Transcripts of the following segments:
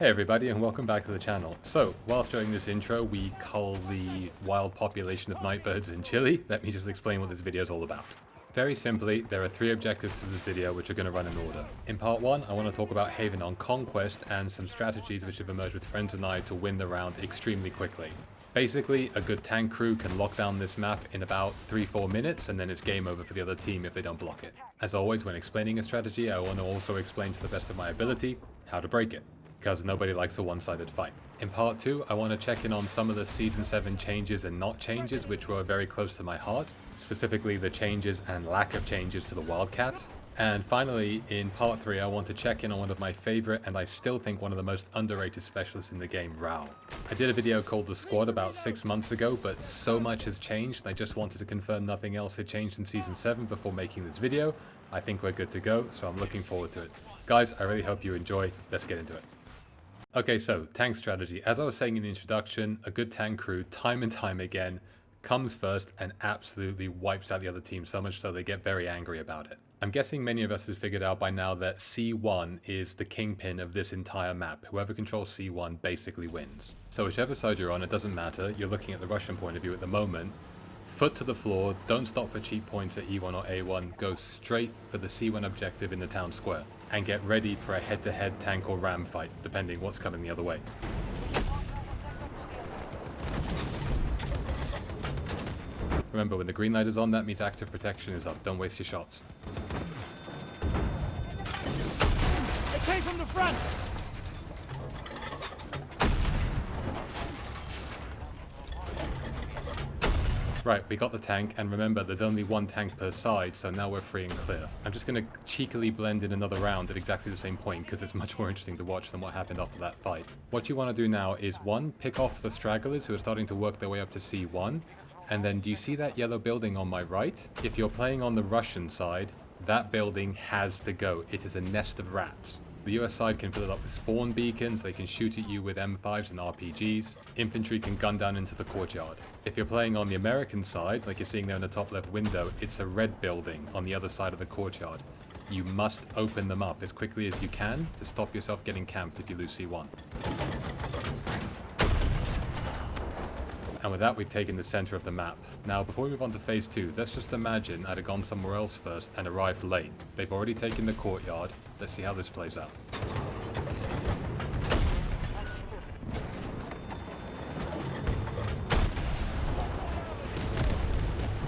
Hey everybody and welcome back to the channel. So, whilst during this intro we cull the wild population of nightbirds in Chile, let me just explain what this video is all about. Very simply, there are three objectives to this video which are going to run in order. In part 1, I want to talk about Haven on Conquest and some strategies which have emerged with friends and I to win the round extremely quickly. Basically, a good tank crew can lock down this map in about 3-4 minutes and then it's game over for the other team if they don't block it. As always, when explaining a strategy, I want to also explain to the best of my ability how to break it, because nobody likes a one-sided fight. In part 2, I want to check in on some of the Season 7 changes and not changes which were very close to my heart, specifically the changes and lack of changes to the Wildcat. And finally, in part 3, I want to check in on one of my favorite and I still think one of the most underrated specialists in the game, Rao. I did a video called The Squad about 6 months ago, but so much has changed and I just wanted to confirm nothing else had changed in Season 7 before making this video. I think we're good to go, so I'm looking forward to it. Guys, I really hope you enjoy. Let's get into it. Okay, so tank strategy. As I was saying in the introduction, a good tank crew, time and time again, comes first and absolutely wipes out the other team, so much so they get very angry about it. I'm guessing many of us have figured out by now that C1 is the kingpin of this entire map. Whoever controls C1 basically wins. So whichever side you're on, it doesn't matter. You're looking at the Russian point of view at the moment. Foot to the floor, don't stop for cheap points at E1 or A1, go straight for the C1 objective in the town square, and get ready for a head-to-head tank or ram fight, depending what's coming the other way. Remember, when the green light is on, that means active protection is up. Don't waste your shots. They came from the front! Right, we got the tank, and remember, there's only one tank per side, so now we're free and clear. I'm just going to cheekily blend in another round at exactly the same point, because it's much more interesting to watch than what happened after that fight. What you want to do now is, 1, pick off the stragglers who are starting to work their way up to C1, and then do you see that yellow building on my right? If you're playing on the Russian side, that building has to go. It is a nest of rats. The US side can fill it up with spawn beacons, they can shoot at you with M5s and RPGs. Infantry can gun down into the courtyard. If you're playing on the American side, like you're seeing there in the top left window, it's a red building on the other side of the courtyard. You must open them up as quickly as you can to stop yourself getting camped if you lose C1. And with that, we've taken the center of the map. Now, before we move on to phase 2, let's just imagine I'd have gone somewhere else first and arrived late. They've already taken the courtyard. Let's see how this plays out.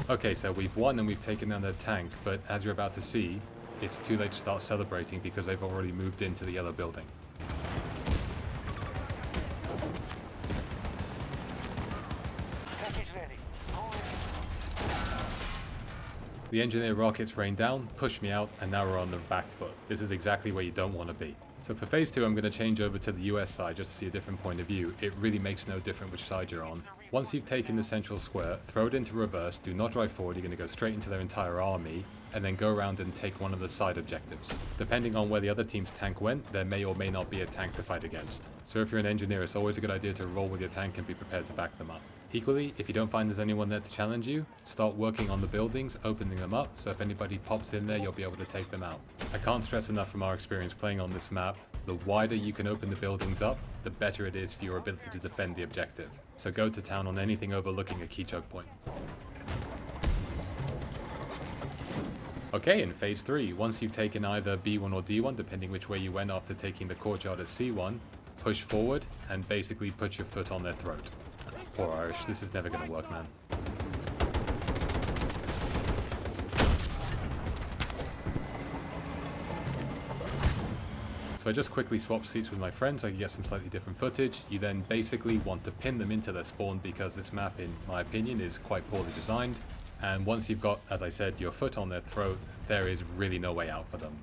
Okay, so we've won and we've taken down their tank, but as you're about to see, it's too late to start celebrating because they've already moved into the yellow building. The engineer rockets rain down, push me out, and now we're on the back foot. This is exactly where you don't want to be. So for phase 2, I'm going to change over to the US side just to see a different point of view. It really makes no difference which side you're on. Once you've taken the central square, throw it into reverse, do not drive forward, you're going to go straight into their entire army, and then go around and take one of the side objectives. Depending on where the other team's tank went, there may or may not be a tank to fight against. So if you're an engineer, it's always a good idea to roll with your tank and be prepared to back them up. Equally, if you don't find there's anyone there to challenge you, start working on the buildings, opening them up, so if anybody pops in there, you'll be able to take them out. I can't stress enough from our experience playing on this map, the wider you can open the buildings up, the better it is for your ability to defend the objective. So go to town on anything overlooking a key choke point. Okay, in phase 3, once you've taken either B1 or D1, depending which way you went after taking the courtyard at C1, push forward and basically put your foot on their throat. Poor Irish, this is never going to work, man. So I just quickly swapped seats with my friends so I could get some slightly different footage. You then basically want to pin them into their spawn because this map, in my opinion, is quite poorly designed. And once you've got, as I said, your foot on their throat, there is really no way out for them.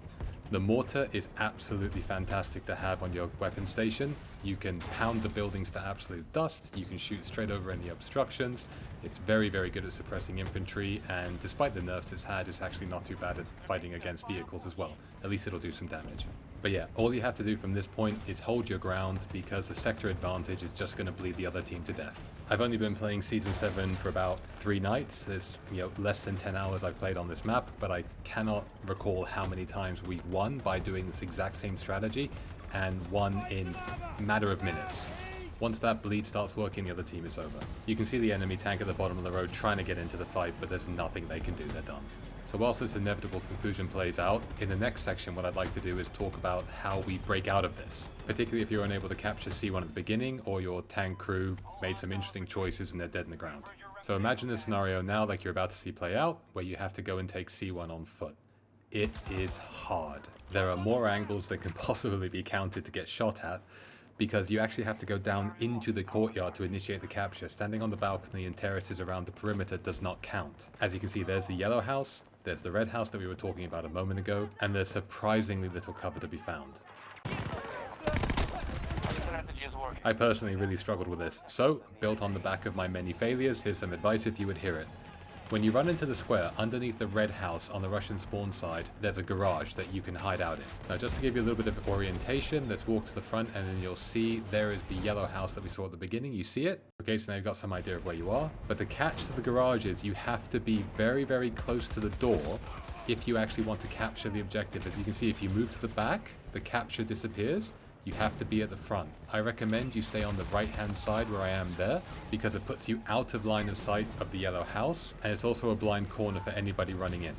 The mortar is absolutely fantastic to have on your weapon station. You can pound the buildings to absolute dust, you can shoot straight over any obstructions. It's very, very good at suppressing infantry, and despite the nerfs it's had, it's actually not too bad at fighting against vehicles as well. At least it'll do some damage. But yeah, all you have to do from this point is hold your ground because the sector advantage is just going to bleed the other team to death. I've only been playing Season 7 for about 3 nights. There's less than 10 hours I've played on this map, but I cannot recall how many times we've won by doing this exact same strategy. and one in a matter of minutes. Once that bleed starts working, the other team is over. You can see the enemy tank at the bottom of the road trying to get into the fight, but there's nothing they can do, they're done. So whilst this inevitable conclusion plays out, in the next section what I'd like to do is talk about how we break out of this. Particularly if you're unable to capture C1 at the beginning, or your tank crew made some interesting choices and they're dead in the ground. So imagine a scenario now like you're about to see play out, where you have to go and take C1 on foot. It is hard. There are more angles that can possibly be counted to get shot at, because you actually have to go down into the courtyard to initiate the capture. Standing on the balcony and terraces around the perimeter does not count. As you can see, there's the yellow house, there's the red house that we were talking about a moment ago, and there's surprisingly little cover to be found. I personally really struggled with this, so, built on the back of my many failures, here's some advice if you would hear it. When you run into the square, underneath the red house on the Russian spawn side, there's a garage that you can hide out in. Now just to give you a little bit of orientation, let's walk to the front and then you'll see there is the yellow house that we saw at the beginning. You see it? Okay, so now you've got some idea of where you are. But the catch to the garage is you have to be very, very close to the door if you actually want to capture the objective. As you can see, if you move to the back, the capture disappears. You have to be at the front. I recommend you stay on the right hand side where I am there, because it puts you out of line of sight of the yellow house, and it's also a blind corner for anybody running in.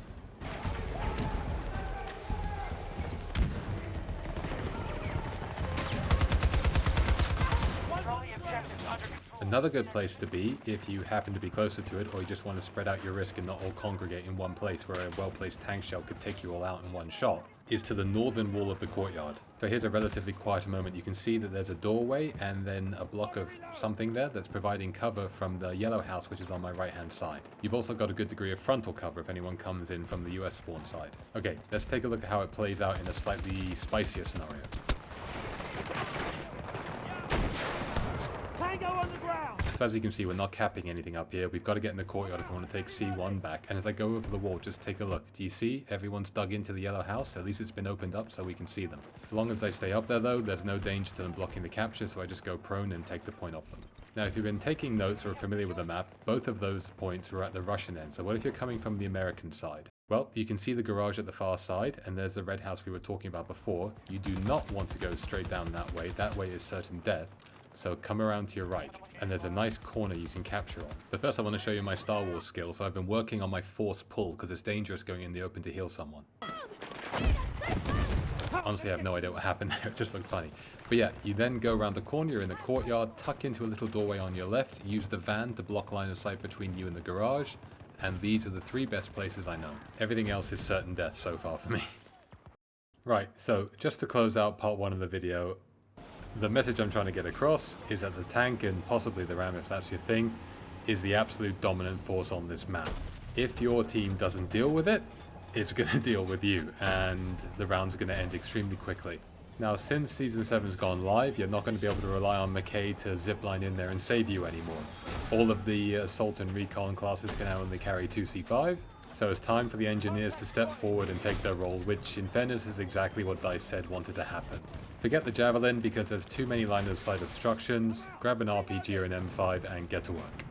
Another good place to be, if you happen to be closer to it, or you just want to spread out your risk and not all congregate in one place where a well-placed tank shell could take you all out in one shot, is to the northern wall of the courtyard. So here's a relatively quiet moment. You can see that there's a doorway and then a block of something there that's providing cover from the yellow house, which is on my right-hand side. You've also got a good degree of frontal cover if anyone comes in from the US spawn side. Okay, let's take a look at how it plays out in a slightly spicier scenario. So as you can see, we're not capping anything up here. We've got to get in the courtyard if we want to take C1 back. And as I go over the wall, just take a look. Do you see everyone's dug into the yellow house? At least it's been opened up so we can see them. As long as they stay up there though, there's no danger to them blocking the capture, so I just go prone and take the point off them. Now if you've been taking notes or are familiar with the map, both of those points were at the Russian end. So what if you're coming from the American side? Well, you can see the garage at the far side, and there's the red house we were talking about before. You do not want to go straight down that way. That way is certain death. So come around to your right, and there's a nice corner you can capture on. But first I want to show you my Star Wars skill. So I've been working on my force pull, because it's dangerous going in the open to heal someone. Honestly, I have no idea what happened there. It just looked funny. But yeah, you then go around the corner, you're in the courtyard, tuck into a little doorway on your left, use the van to block line of sight between you and the garage, and these are the 3 best places I know. Everything else is certain death so far for me. Right, so just to close out part 1 of the video, the message I'm trying to get across is that the tank, and possibly the ram if that's your thing, is the absolute dominant force on this map. If your team doesn't deal with it, it's going to deal with you, and the round's going to end extremely quickly. Now, since Season 7's gone live, you're not going to be able to rely on McKay to zipline in there and save you anymore. All of the Assault and Recon classes can now only carry 2C5, so it's time for the engineers to step forward and take their role, which in fairness is exactly what DICE said wanted to happen. Forget the Javelin because there's too many line of sight obstructions, grab an RPG or an M5 and get to work.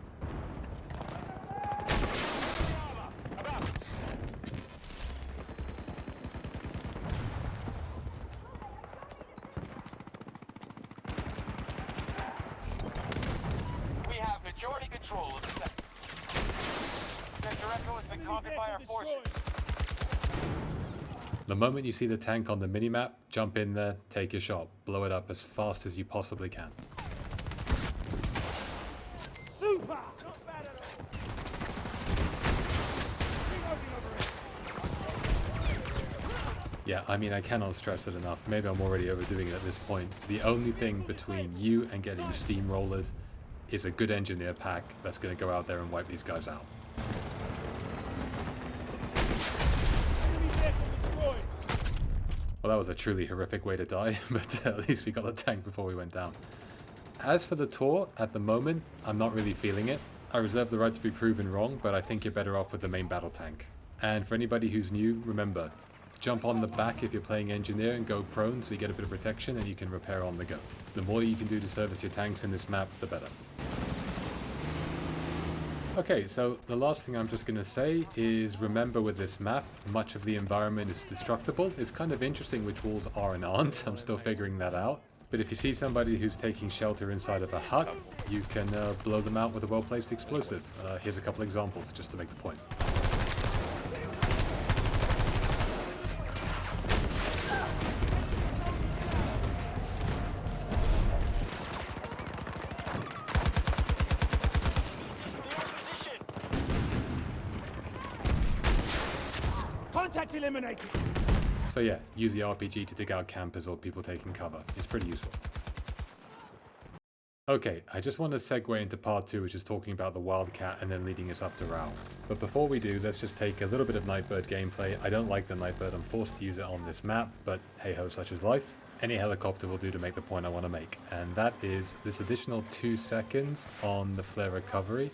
We have majority control of the sector. Sector Echo has been conquered by our forces. The moment you see the tank on the minimap, jump in there, take your shot, blow it up as fast as you possibly can. Super! Not bad at all. Yeah, I mean, I cannot stress it enough. Maybe I'm already overdoing it at this point. The only thing between you and getting steamrolled is a good engineer pack that's going to go out there and wipe these guys out. Well, that was a truly horrific way to die, but at least we got the tank before we went down. As for the TOR, at the moment, I'm not really feeling it. I reserve the right to be proven wrong, but I think you're better off with the main battle tank. And for anybody who's new, remember, jump on the back if you're playing engineer and go prone so you get a bit of protection and you can repair on the go. The more you can do to service your tanks in this map, the better. Okay, so the last thing I'm just going to say is remember with this map, much of the environment is destructible. It's kind of interesting which walls are and aren't. I'm still figuring that out. But if you see somebody who's taking shelter inside of a hut, you can blow them out with a well-placed explosive. Here's a couple examples just to make the point. Contact eliminated! So yeah, use the RPG to dig out campers or people taking cover. It's pretty useful. Okay, I just want to segue into part 2, which is talking about the Wildcat and then leading us up to Rao. But before we do, let's just take a little bit of Nightbird gameplay. I don't like the Nightbird, I'm forced to use it on this map, but hey ho, such is life. Any helicopter will do to make the point I want to make, and that is this additional 2 seconds on the flare recovery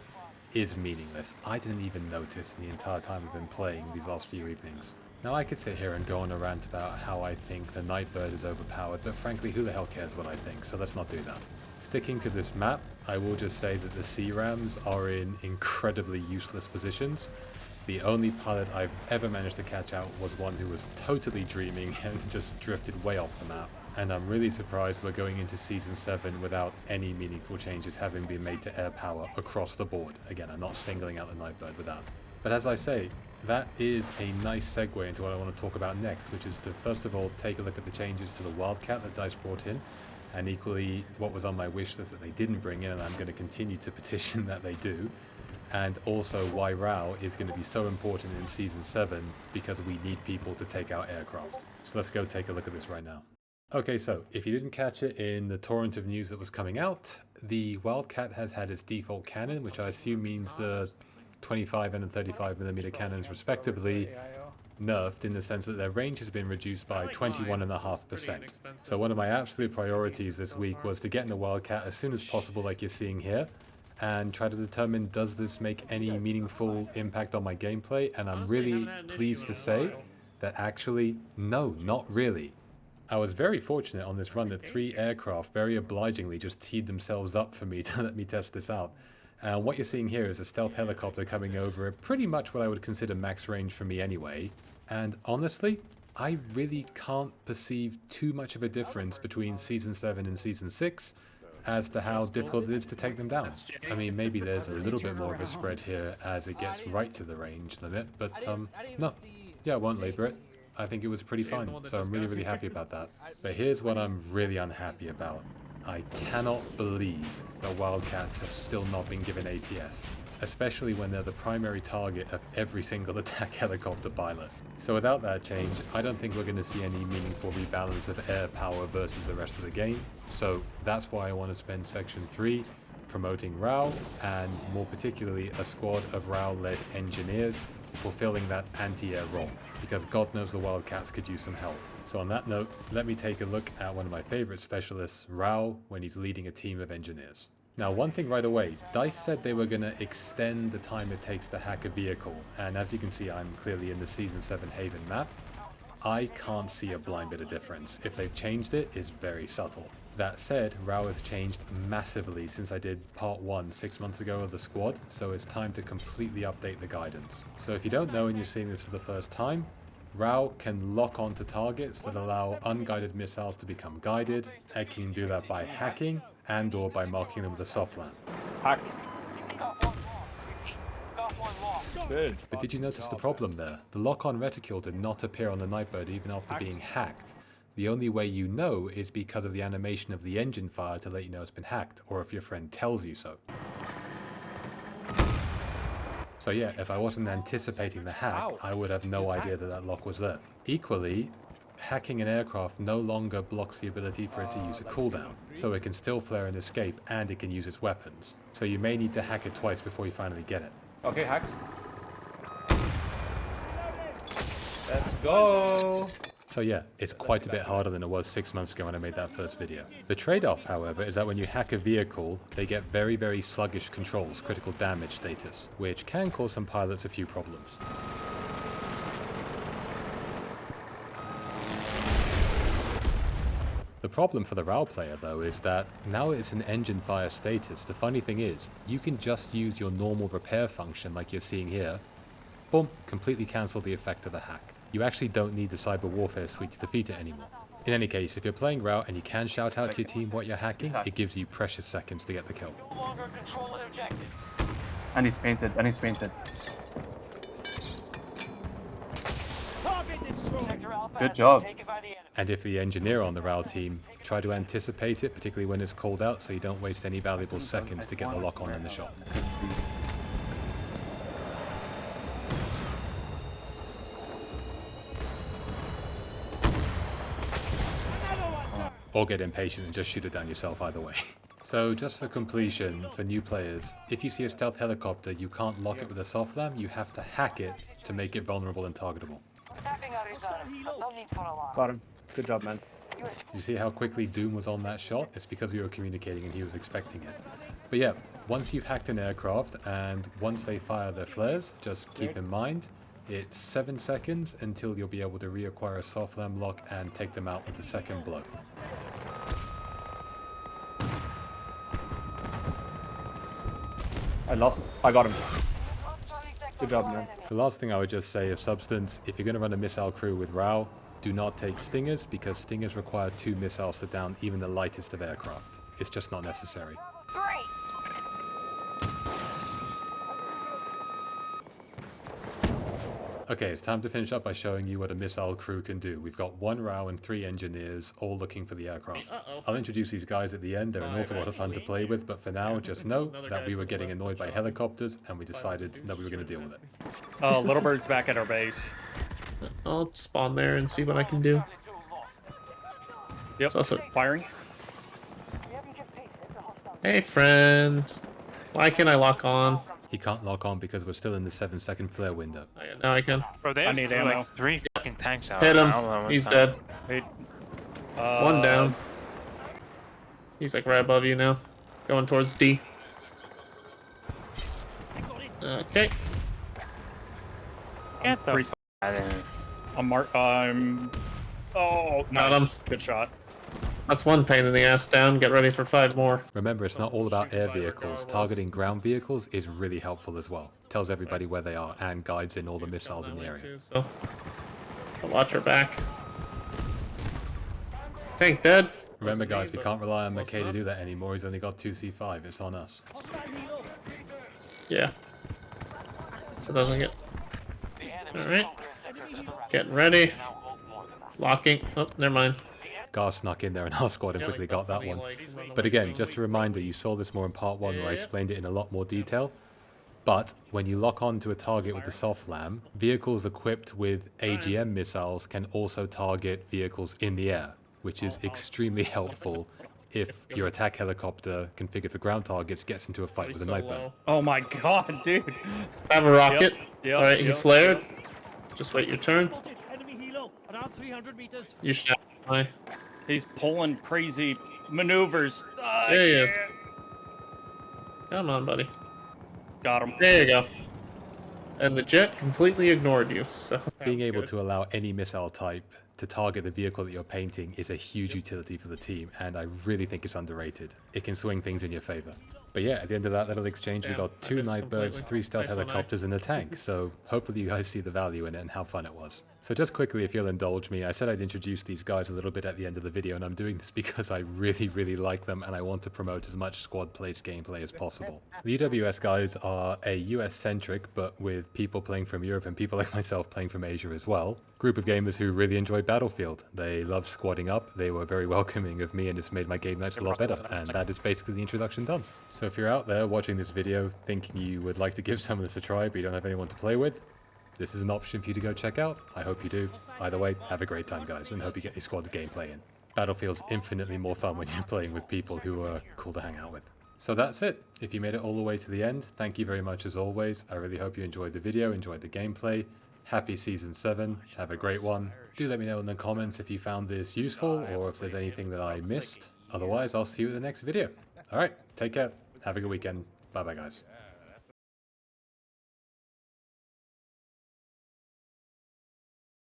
is meaningless. I didn't even notice the entire time I've been playing these last few evenings. Now I could sit here and go on a rant about how I think the Nightbird is overpowered, but frankly who the hell cares what I think, so let's not do that. Sticking to this map, I will just say that the C-Rams are in incredibly useless positions. The only pilot I've ever managed to catch out was one who was totally dreaming and just drifted way off the map. And I'm really surprised we're going into Season 7 without any meaningful changes having been made to air power across the board. Again, I'm not singling out the Nightbird with that. But as I say, that is a nice segue into what I want to talk about next, which is to first of all take a look at the changes to the Wildcat that DICE brought in, and equally what was on my wish list that they didn't bring in, and I'm going to continue to petition that they do, and also why Rao is going to be so important in Season 7 because we need people to take out aircraft. So let's go take a look at this right now. Okay, so if you didn't catch it in the torrent of news that was coming out, the Wildcat has had its default cannon, which I assume means the 25 and 35mm cannons respectively, nerfed in the sense that their range has been reduced by 21.5%. So one of my absolute priorities this week was to get in the Wildcat as soon as possible, like you're seeing here, and try to determine, does this make any meaningful impact on my gameplay? And I'm really pleased to say that actually, no, not really. I was very fortunate on this run that 3 aircraft very obligingly just teed themselves up for me to let me test this out. And what you're seeing here is a stealth helicopter coming over at pretty much what I would consider max range for me anyway. And honestly, I really can't perceive too much of a difference between Season 7 and Season 6 as to how difficult it is to take them down. I mean, maybe there's a little bit more of a spread here as it gets right to the range limit, but no. Yeah, I won't labor it. I think it was pretty fine, so I'm really happy about that. But here's what I'm really unhappy about. I cannot believe that Wildcats have still not been given APS, especially when they're the primary target of every single attack helicopter pilot. So without that change, I don't think we're going to see any meaningful rebalance of air power versus the rest of the game. So that's why I want to spend Section 3 promoting Rao, and more particularly a squad of Rao-led engineers fulfilling that anti-air role, because God knows the Wildcats could use some help. So on that note, let me take a look at one of my favorite specialists, Rao, when he's leading a team of engineers. Now, one thing right away, DICE said they were going to extend the time it takes to hack a vehicle, and as you can see, I'm clearly in the Season 7 Haven map. I can't see a blind bit of difference. If they've changed it, it's very subtle. That said, Rao has changed massively since I did part 1 6 months ago of the squad, so it's time to completely update the guidance. So if you don't know and you're seeing this for the first time, Rao can lock onto targets that allow unguided missiles to become guided. It can do that by hacking and or by marking them with a soft land. Hacked. Good. But did you notice the problem there? The lock-on reticule did not appear on the Nightbird even after being hacked. The only way you know is because of the animation of the engine fire to let you know it's been hacked, or if your friend tells you so. So yeah, if I wasn't anticipating the hack, I would have no idea that that lock was there. Equally, hacking an aircraft no longer blocks the ability for it to use a cooldown, so it can still flare and escape, and it can use its weapons. So you may need to hack it twice before you finally get it. Okay, hacked. Let's go! So yeah, it's quite a bit harder than it was 6 months ago when I made that first video. The trade-off, however, is that when you hack a vehicle, they get very sluggish controls, critical damage status, which can cause some pilots a few problems. The problem for the Rao player though is that now it's an engine fire status. The funny thing is, you can just use your normal repair function like you're seeing here. Boom, completely cancel the effect of the hack. You actually don't need the Cyber Warfare suite to defeat it anymore. In any case, if you're playing Rao and you can shout out to your team what you're hacking, it gives you precious seconds to get the kill. No longer control an objective. And he's painted, and he's painted. Target destroyed. Sector Alpha Good has job. been taken by the enemy. And if the engineer on the Rao team, try to anticipate it, particularly when it's called out, so you don't waste any valuable seconds to get the lock on in the shot. Or get impatient and just shoot it down yourself either way. So just for completion, for new players, if you see a stealth helicopter, you can't lock it with a soft lam, you have to hack it to make it vulnerable and targetable. Tapping our reserves. No need for alarm. Got him. Good job, man. Did you see how quickly Doom was on that shot? It's because we were communicating and he was expecting it. But yeah, once you've hacked an aircraft and once they fire their flares, just keep in mind, it's 7 seconds until you'll be able to reacquire a soft lam lock and take them out with the second blow. I got him. Good job, man. The last thing I would just say of substance, if you're going to run a missile crew with Rao, do not take Stingers because Stingers require 2 missiles to down even the lightest of aircraft. It's just not necessary. Great. Okay, it's time to finish up by showing you what a missile crew can do. We've got 1 Rao and 3 engineers all looking for the aircraft. I'll introduce these guys at the end. They're an awful lot of fun to play with, but for now, just know that we were getting annoyed by helicopters and we decided that we were going to deal with it. Oh, Little Bird's back at our base. I'll spawn there and see what I can do. Yep. It's also, Firing. hey friend, why can't I lock on? He can't lock on because we're still in the 7-second flare window. Now I can. Bro, they I have need ammo. like 3 fucking tanks out. Hit I him. don't know what's He's happening. dead. Hey, One down. He's like right above you now. Going towards D. Okay. Get the Three- f out of here. Oh, Got nice. him. Good shot. That's one pain in the ass down. Get ready for 5 more. Remember, it's not all about air vehicles. Targeting ground vehicles is really helpful as well. Tells everybody where they are and guides in all the missiles in the area. Too, so I'll watch her back. Tank dead. Remember guys, we can't rely on McKay to do that anymore. He's only got 2 C5. It's on us. Yeah. So it doesn't get. The enemy Alright. sectors of the rest. Getting ready. Now hold more than that. Locking. Oh, never mind. Gar snuck in there in our squad and quickly got that one. But again, just a reminder, you saw this more in part 1 where I explained it in a lot more detail. But when you lock on to a target with the soft lam, vehicles equipped with AGM missiles can also target vehicles in the air, which is extremely helpful if your attack helicopter configured for ground targets gets into a fight with a Nightbird. Oh my god, dude. I have a rocket. Yep, Alright, he yep. flared. Just wait your turn. Spotted. Enemy helo. Around 300 meters. You should have. He's pulling crazy maneuvers. There he is. Come on, buddy. Got him. There you go. And the jet completely ignored you. So Being able to allow any missile type to target the vehicle that you're painting is a huge utility for the team, and I really think it's underrated. It can swing things in your favor. But yeah, at the end of that little exchange, we Damn, got I 2 missed Nightbirds, completely. 3 stealth Nice one, helicopters, and a tank. So hopefully you guys see the value in it and how fun it was. So just quickly, if you'll indulge me, I said I'd introduce these guys a little bit at the end of the video, and I'm doing this because I really, really like them, and I want to promote as much squad-placed gameplay as possible. The UWS guys are a US-centric, but with people playing from Europe and people like myself playing from Asia as well, group of gamers who really enjoy Battlefield. They love squadding up, they were very welcoming of me, and it's made my game nights a lot better, and that is basically the introduction done. So if you're out there watching this video thinking you would like to give some of this a try, but you don't have anyone to play with, this is an option for you to go check out. I hope you do. Either way, have a great time, guys, and hope you get your squad's gameplay in. Battlefield's infinitely more fun when you're playing with people who are cool to hang out with. So that's it. If you made it all the way to the end, thank you very much as always. I really hope you enjoyed the video, enjoyed the gameplay. Happy Season 7. Have a great one. Do let me know in the comments if you found this useful or if there's anything that I missed. Otherwise, I'll see you in the next video. Alright, take care. Have a good weekend. Bye-bye, guys.